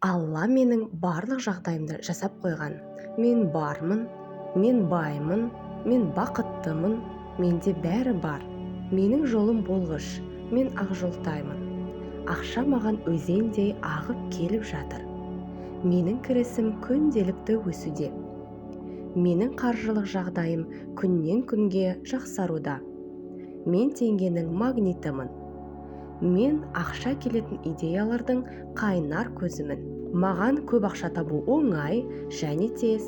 Алла менің барлық жағдайымды жасап қойған. Мен бармын, мен баймын, мен бақыттымын, менде бәрі бар. Менің жолым болғыш, мен ақжолтаймын. Ақша маған өзендей ағып келіп жатыр. Менің кірісім күнделікті өсуде. Менің қаржылық жағдайым күннен күнге жақсаруда. Мен теңгенің магнитімін. Мен ақша келетін идеялардың қайнар көзімін. Маған көп ақша табу оңай және тез.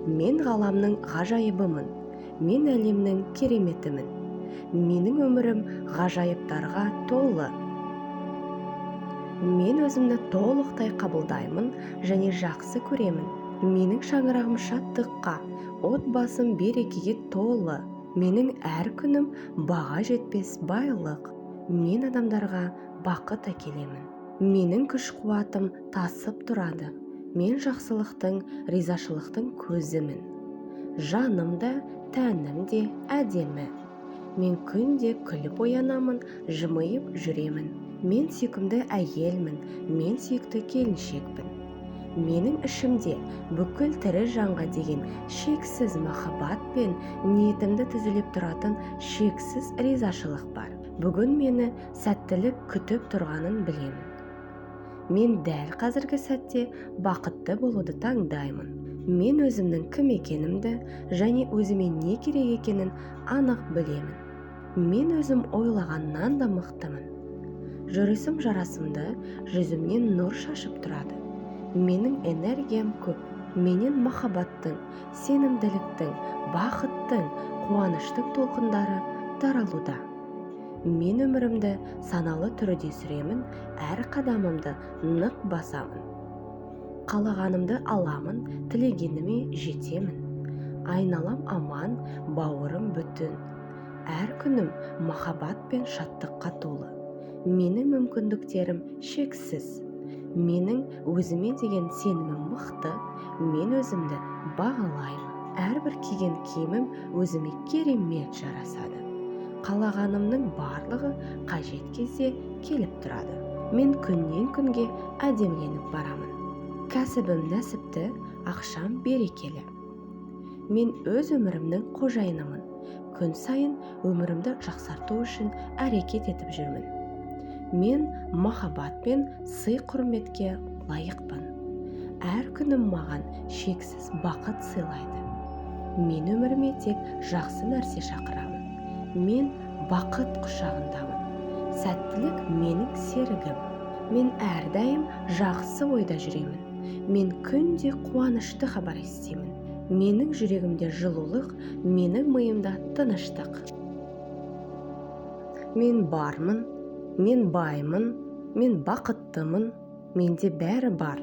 Мен ғаламның ғажайыбымын. Мен әлемнің кереметімін. Менің өмірім ғажайыптарға толы. Мен өзімді толықтай қабылдаймын және жақсы көремін. Менің шаңырағым шаттыққа, отбасым берекеге толы. Менің әр күнім баға жетпес байлық. Мен адамдарға бақыт әкелемін. Менің күш-қуатым тасып тұрады. Мен жақсылықтың, ризашылықтың көзімін. Жаным да, тәнім де әдемі. Мен күнде күліп оянамын, жымиып жүремін. Мен сүйкімді әйелмін, мен сүйікті келіншекпін. Менің ішімде бүкіл тірі жанға деген шексіз махаббат пен ниетімді тізелеп тұратын шексіз ризашылық бар. Бүгін мені сәттілік күтіп тұрғанын білемін. Мен дәл қазіргі сәтте бақытты болуды таңдаймын. Мен өзімнің кім екенімді және өзіме не керек екенін анық білемін. Мен өзім ойлағаннан да мықтымын. Жүрісім жарасымды, жүзімнен нұр шашып тұрады. Менің энергиям көп. Менен махаббаттың, сенімділіктің, бақыттың, қуаныштың толқындары таралуда. Мен өмірімді саналы түрде сүремін, әр қадамымды нық басамын. Қалағанымды аламын, тілегеніме жетемін. Айналам аман, бауырым бүтін. Әр күнім махаббат пен шаттыққа толы. Менің мүмкіндіктерім шексіз. Менің өзіме деген сенімім мықты. Мен өзімді бағалаймын. Әрбір киген киімім өзіме керемет жарасады. Қалағанымның барлығы қажет кезде келіп тұрады. Мен күннен күнге әдеміленіп барамын. Кәсібім нәсіпті, ақшам берекелі. Мен өз өмірімнің қожайынымын. Күн сайын өмірімді жақсарту үшін әрекет етіп жүрмін. Мен махаббат пен сый-құрметке лайықпын. Әр күнім маған шексіз бақыт сыйлайды. Мен өміріме тек жақсы нәрсе шақырамын. Мен бақыт құшағындамын. Сәттілік менің серігім. Мен әрдайым жақсы ойда жүремін. Мен күнде қуанышты хабар естимін. Менің жүрегімде жылулық, менің миымда тыныштық. Мен бармын, мен баймын, мен бақыттымын, менде бәрі бар.